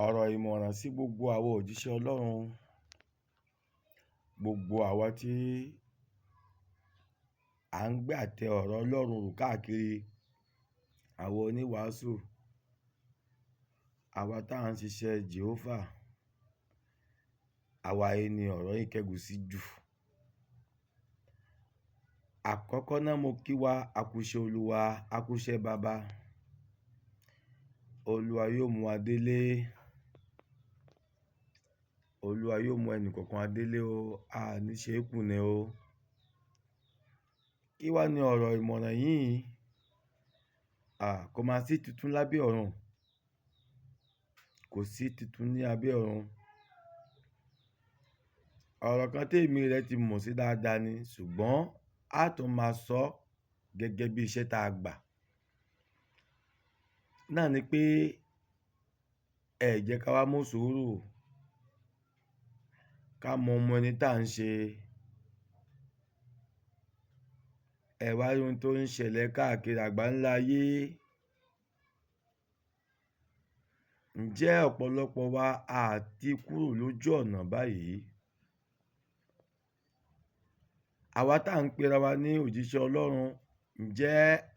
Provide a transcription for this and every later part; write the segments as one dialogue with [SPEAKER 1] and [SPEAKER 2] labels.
[SPEAKER 1] Ọ̀rọ̀ ìmọ̀ràn sí gbogbo àwa òjíṣẹ́ Ọlọ́run, gbogbo àwa tí à ń gbé àtẹ ọ̀rọ̀ Ọlọ́run rù káàkiri, àwọn oníwàásù, àwa tá à ń ṣiṣẹ́ Jèhófà, àwa yìí ni ọ̀rọ̀ yìí kẹ́gùn sí jù. Àkọ́kọ́ náà mo kí wa a kú iṣẹ́ Olúwa, a kú iṣẹ́ Baba. Olúwa yóò mú wa délé. Olúwa yóò mú ẹnì kọ̀ọ̀kan wa délé o, a ní ṣe é kùnà o. Kí wá ní ọ̀rọ̀ ìmọ̀ràn yìí? Kò máa sí tuntun lábẹ́ ọ̀run. Kò sí tuntun ní abẹ́ ọ̀run. Ọ̀rọ̀ kan tí èmi rẹ̀ ti mọ̀ sí dáadáa ni, ṣùgbọ́n a tún máa sọ gẹ́gẹ́ bí iṣẹ́ tá a gbà. Náà ni pé ẹ jẹ́ ká wá mú sùúrù, ká mọ ọmọ ẹni tá à ń ṣe. Ẹ wá rí ohun tó ń ṣẹlẹ̀ káàkiri àgbáńlá ayé. Ǹjẹ́ ọ̀pọ̀lọpọ̀ wa á ti kúrò lójú ọ̀nà báyìí? Àwa tá à ń pera wa ní òjíṣẹ́ Ọlọ́run, ǹjẹ́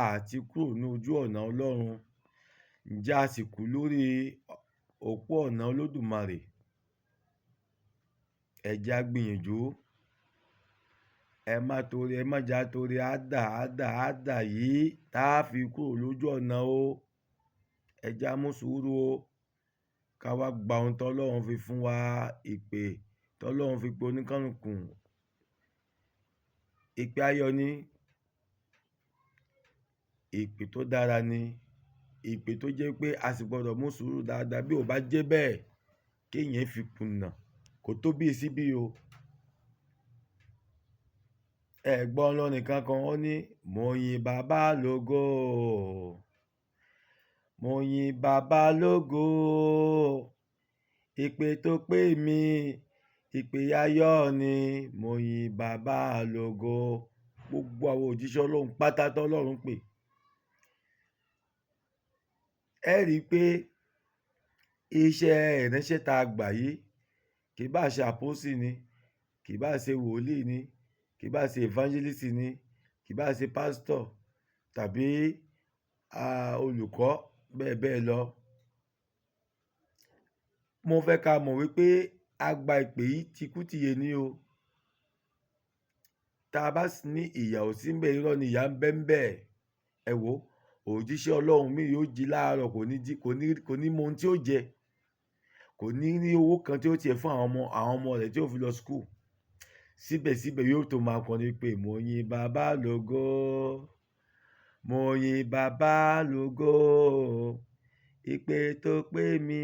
[SPEAKER 1] a ti kúrò ní ojú ọ̀nà Ọlọ́run? Ǹjẹ́ a sì kú lórí òpó ọ̀nà Olódùmarè? Ẹ jẹ́ á gbìyànjú. Ẹ má jà torí àdà yìí tá a fi kúrò lójú ọ̀nà o. Ẹ jẹ́ á mú sùúrù o. Ká wá gba ohun tọ́lọ́run fi fún wa, ìpè tọ́lọ́run fi pe oníkálùkù. Ìpè ayọ̀ ni, ìpè tó dára ni, ìpè tó jẹ́ pé a sì gbọ́dọ̀ mú sùúrù dáadáa. Bí ò bá jẹ́ bẹ́ẹ̀, kéèyàn fi kùnà kò tó bí síbí o. Ẹ gbọ́ olórin kan ó ní, mo yin Bàbá lógo, mo yin Bàbá lógo, ìpè tó pè mí, ìpè ayọ̀ ni, mo yin Bàbá lógo. Gbogbo àwọn òjíṣẹ́ Ọlọ́run pátá tọ́lọ́run pè. Ẹ rí i pé iṣẹ́ ìránṣẹ́ tá a gbà yìí, kì bá ṣe àpọ́sì ni, kì bá ṣe wòlíì ni, kì bá ṣe evangelist ni, kì bá ṣe pásítọ̀ tàbí olùkọ́ bẹ́ẹ̀ bẹ́ẹ̀ lọ. Mo fẹ́ ká mọ̀ wípé a gba ìpè yìí tikú-tìyè ni o. Tá a bá sì ní ìyà ò sí ńbẹ̀, irọ́ ni ìyà ń bẹ ńbẹ̀. Ẹ wò ó, òjíṣẹ́ Ọlọ́run míì yóò jí láàárọ̀ kò ní mọ ohun tí ó jẹ. Kò ní ní owó kan tí ó tiẹ̀ fún àwọn ọmọ rẹ̀ tí ó fi lọ school. Síbẹ̀síbẹ̀ yóò tó máa kọrin pé mo yin Bàbá lógo, mo yin Bàbá lógo, ìpè tó pè mí,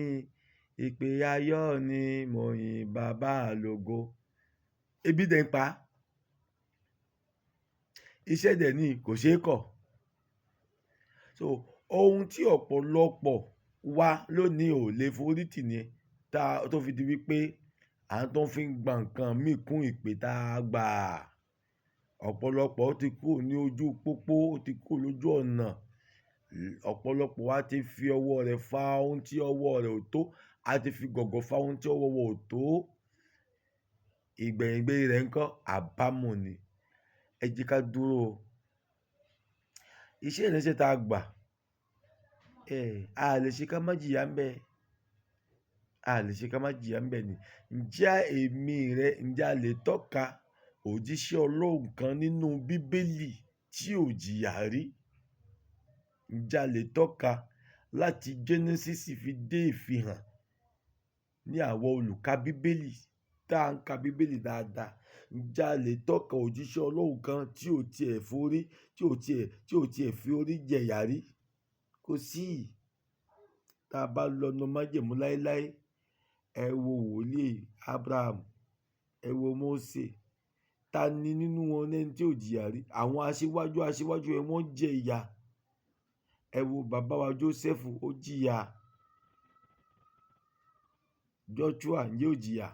[SPEAKER 1] ìpè ayọ̀ ni, mo yin Bàbá lógo. Ebi dẹ̀ ń pa á. Iṣẹ́ dẹ̀ ni kò ṣeé kọ̀. So ohun tí ọ̀pọ̀lọpọ̀ wa lónìí ò lè forí tì ni tó fi di wípé à ń tó fi ń gba nǹkan míì kún ìpè tá a gbà. Ọ̀pọ̀lọpọ̀ ti kúrò ní ojú pópó, ó ti kúrò lójú ọ̀nà. Ọ̀pọ̀lọpọ̀ wa ti fi ọwọ́ rẹ̀ fa ohun tí ọwọ́ rẹ̀ ò tó. A ti fi gọ̀gọ̀ fa ohun tí ọwọ́ wa ò tó. Ìgbẹ̀yìn rẹ̀ ńkọ́? Àbámọ̀ ni. Ẹ jẹ́ ká dúró o. Iṣẹ́ ìránṣẹ́ tá a gbà, a lè ṣe ká má jìyà ńbẹ̀. A lè ṣe ká má jìyà ńbẹ̀ ni. Ǹjẹ́ èmi rẹ, ǹjẹ́ a lè tọ́ka òjíṣẹ́ Ọlọ́run kan nínú Bíbélì tí ò jìyà rí? Ǹjẹ́ a lè tọ́ka láti Genesis fi dé Ìfihàn ní àwọn olùka Bíbélì tá à ń ka Bíbélì dáadáa? Ǹjẹ́ a lè tọ́ka òjíṣẹ́ Ọlọ́run kan tí ò tiẹ̀ fi orí jẹ̀yà rí? Kò sí. Tá a bá lọ nínú májẹ̀mú láéláé, ẹ wo wòlíì Abraham, ẹ wo Mósè. Ta ni nínú wọn lẹ́ni tí ò jìyà rí? Àwọn aṣíwájú ẹ wọ́n jẹ ìyà. Ẹ wo bàbá wa Jósẹ́fù, ó jìyà. Joshua ǹjẹ́ ò jìyà?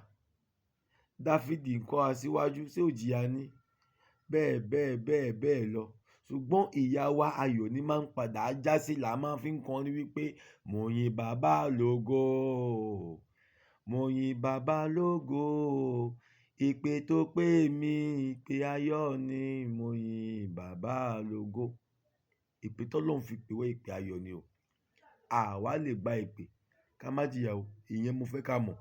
[SPEAKER 1] Dáfídì ńkọ́ aṣíwájú, ṣé ò jìyà ni? Bẹ́ẹ̀ lọ. ṣùgbọ́n ìyà wa ayọ̀ ni máa ń padà já sí, là máa fi ń kọrin wípé mo yin bàbá lógo, mo yin bàbá lógo, ìpè tó pè mí ìpè ayọ̀ ni, mo yin bàbá lógo. Ìpè tọ́lọ́run fi pè wá ìpè ayọ̀ ni o. Àwa lè gba ìpè ká má jìyà o, ìyẹn mo fẹ́ ká mọ̀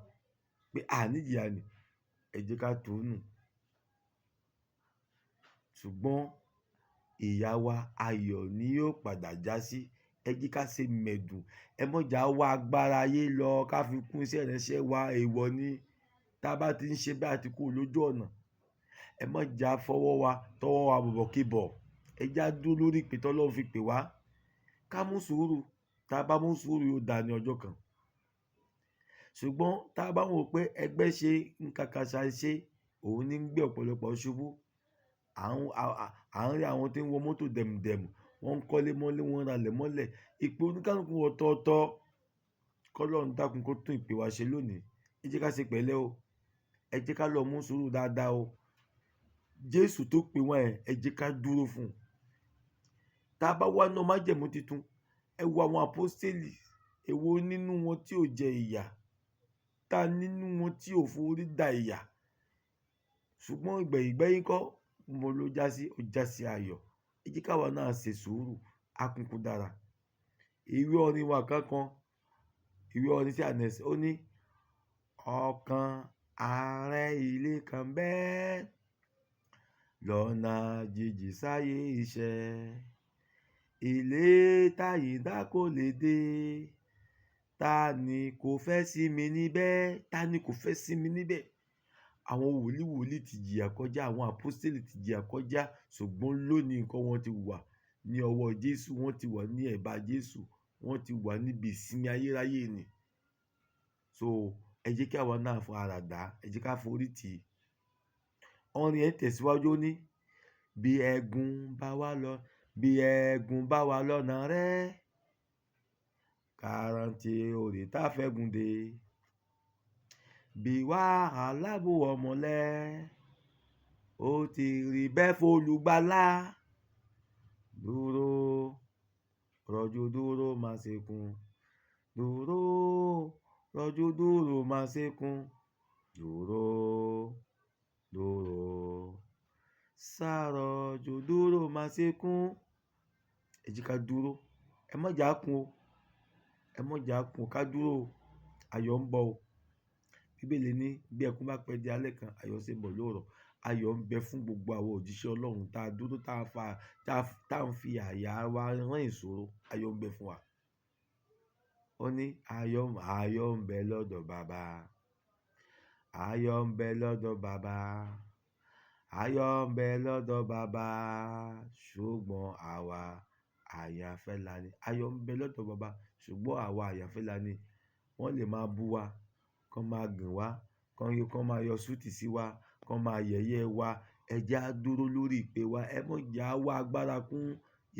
[SPEAKER 1] pé àní jìyà ni, ẹ jẹ́ ká tù ú nù. Ṣùgbọ́n ìyà wa ayọ̀ ni yóò padà já sí. Ẹ jẹ́ ká ṣe mẹ̀dùn, ẹ má jà wá agbára ayé lọ ká fi kún iṣẹ́ ìránṣẹ́ wa, èèwọ̀ ni. Tá a bá ti ń ṣe bẹ́ẹ̀ àti kúrò lójú ọ̀nà, ẹ má jà tọwọ́ wa bọ̀bọ̀ kí bọ̀. Ẹ jẹ́ á dúró lórí ìpè tọ́lọ́run fi pè wá. Ká mú sùúrù, tá a bá mú sùúrù yóò dáa ní ọjọ́ kan. Ṣùgbọ́n tá a bá wò pé ẹgbẹ́ ṣe nǹkan kan ṣàìṣe, òun ní ń gbé ọ̀pọ̀lọpọ̀ ṣubú. À ń rí àwọn tí ń wọ mọ́tò dẹ̀mùdẹ̀mù, wọ́n ń kọ́lé mọ́lé, wọ́n ń ralẹ̀ mọ́lẹ̀. Ìpè oníkálùkù ọ̀tọ̀ọ̀tọ̀. Kọ́lọ́run dákun kó tún ìpè wa ṣe lónìí. Ẹ jẹ́ ká ṣe pẹ̀lẹ́ o. Ẹ jẹ́ ká lọ mú sùúrù dáadáa o. Jésù tó pè wá ẹ̀, ẹ jẹ́ ká dúró fún un. Tá a bá wá ná májẹ̀mú titun, ẹ wo àwọn àpọ́stélì, èwo nínú wọn tí ò jẹ ìyà, ta nínú wọn tí ò forí da ìyà. Ṣùgbọ́n ìgbẹ̀yìn kọ́, mo ló já sí, ó já sí ayọ̀. Ẹ jẹ́ káwa náà ṣe sùúrù, akunkun dára. Ìwé orin wa kankan, ìwé orin sí Anes, ó ní ọ̀kan ààrẹ ilé kan bẹ́ẹ̀ lọ́nà jíjì sáyé iṣẹ́, ilé táyìndá kò lè dé, ta ni kò fẹ́ sí mi níbẹ̀, ta ni kò fẹ́ sí mi níbẹ̀. Àwọn wòlíì ti jìyà kọjá, àwọn àpọ́stélì ti jìyà kọjá, ṣùgbọ́n lónìí nǹkan wọn ti wà ní ọwọ́ Jésù, wọ́n ti wà ní ẹ̀bá Jésù, wọ́n ti wà níbi ìsinmi ayérayé ni. So ẹ jẹ́ kí àwa náà fọ ara dà, ẹ jẹ́ ká forí tì í. Orin ẹ̀ tẹ̀síwájú ní bí ẹ̀gún bá wà lọ́nà rẹ̀, ká rántí oore tá fẹ́ gùn dé. Bí wàhálà bò wọ́ mọ́lẹ̀, ó ti rí bẹ́ẹ̀ f'Olùgbàlà. Dúró, rọ̀jú dúró má ṣe kùn. Dúró, rọ̀jú dúró má ṣe kùn. Dúró, sárọ̀jú dúró má ṣe kùn. Ẹ jẹ́ ká dúró, ẹ má jà kùn o, ẹ má jà kùn, ká dúró o. Ayọ̀ ń bọ̀ o. Bíbélì ní bí ẹkún bá pẹ́ di alẹ́ kan, ayọ̀ sì ń bọ̀ lóòrọ̀. Ayọ̀ ń bẹ fún gbogbo àwọn òjíṣẹ́ Ọlọ́run tá a dúró, tá ń fi àyà wa rán ìṣòro. Ayọ̀ ń bẹ fún wa. Ó ní ayọ̀ ń bẹ lọ́dọ̀ Baba. Ayọ̀ ń bẹ lọ́dọ̀ Baba. Ayọ̀ ń bẹ lọ́dọ̀ Baba. Ṣùgbọ́n àwa àyànfẹ́ la ni. Ayọ̀ ń bẹ lọ́dọ̀ Baba. Ṣùgbọ́n àwa àyànfẹ́ la ni. Wọ́n lè máa bú wa, kán máa gàn wá, kán máa yọ súùtì sí wa, kán máa yẹ̀yẹ́ wa. Ẹ jẹ́ á dúró lórí ìpè wa. Ẹ má jà wá agbára kún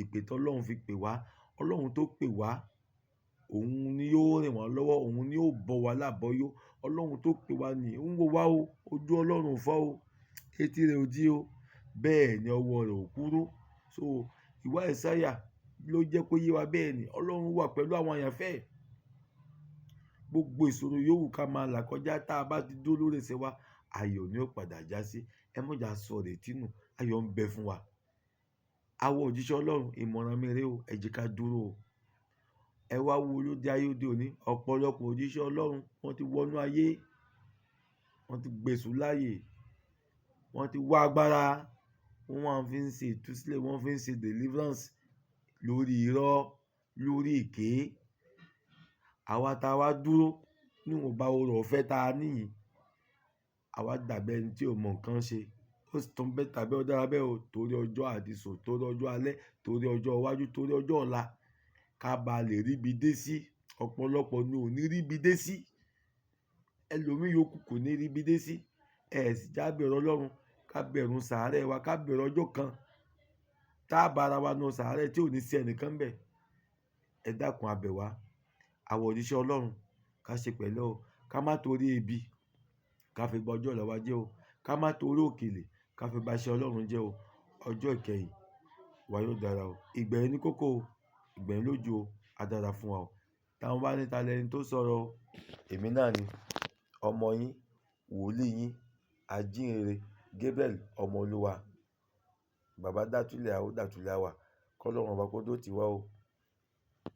[SPEAKER 1] ìpè tọ́lọ́run fi pè wá. Ọlọ́run tó pè wá, òun ni yóò rìn wá lọ́wọ́, òun ni yóò bọ́ wa lábọ́yó. Ọlọ́run tó pè wá ni ń wò wá o. Ojú Ọlọ́run ò fọ́ o, etí rẹ̀ ò dí o, bẹ́ẹ̀ ni ọwọ́ rẹ̀ ò kúrú. So ìwé Àìsáyà ló jẹ́ kó yé wa bẹ́ẹ̀ ni. Ọlọ́run wà pẹ̀lú àwọn àyànfẹ́. Gbogbo ìṣòro yòówù ká máa là kọjá, tá a bá ti dúró lórí ẹsẹ̀ wa, ayọ̀ ni ó padà já sí. Ẹ má jà sọ ìrètí nù, ayọ̀ ń bẹ fún wa. Àwọn òjíṣẹ́ Ọlọ́run, ìmọ̀ràn mi rèé o, ẹ jẹ́ ká dúró o. Ẹ wá wo lóde ayé òde òní, ọ̀pọ̀lọpọ̀ òjíṣẹ́ Ọlọ́run wọ́n ti wọnú ayé, wọ́n ti gbèsù láàyè, wọ́n ti wá agbára, wọ́n máa fi ń ṣe ìtúsílẹ̀, wọ́n fi ń ṣe deliverance lórí irọ́, lórí èké. Àwa tá a wá dúró níwọ̀nba oore ọ̀fẹ́ tá a níyì, àwa dàbí ẹni tí ò mọ nǹkan ṣe. Ó sì tún bẹ́ẹ̀ tàbí ó dára bẹ́ẹ̀ o, torí ọjọ́ àdìsò, torí ọjọ́ alẹ́, torí ọjọ́ iwájú, torí ọjọ́ ọ̀la, ká ba lè ríbi dé sí. Ọ̀pọ̀lọpọ̀ ni ò ní ríbi dé sí. Ẹlòmíì yòókù kò ní ríbi dé sí. Ẹ sì já bẹ̀rù Ọlọ́run, ká bẹ̀rù sàárẹ̀ wa, ká bẹ̀rù ọjọ́ kan tá a bá ara wa nù sàárẹ̀ tí ò ní sí ẹnìkan bẹ̀. Ẹ dákun a bẹ̀ wá. Àwọn òjíṣẹ́ Ọlọ́run, ká ṣe pẹ̀lẹ́ o. Ká má torí ebi ká fi ba ọjọ́ ọ̀la wa jẹ́ o. Ká má torí òkèlè ká fi ba iṣẹ́ Ọlọ́run jẹ́ o. Ọjọ́ ìkẹyìn wa yóò dára o. Ìgbẹ̀yìn ní kókó o, ìgbẹ̀yìn lójú o, á dára fún wa o. Táwọn bá ní ta lẹni tó sọ̀rọ̀ o, èmi náà ni ọmọ yín, wòlíì yín, ajínrere Gabriel ọmọ Olúwa. Bàbá dátúlẹ̀ a ó dátúlẹ̀ a wà. Kọ́lọ́run ọba kó dúró tì wá o.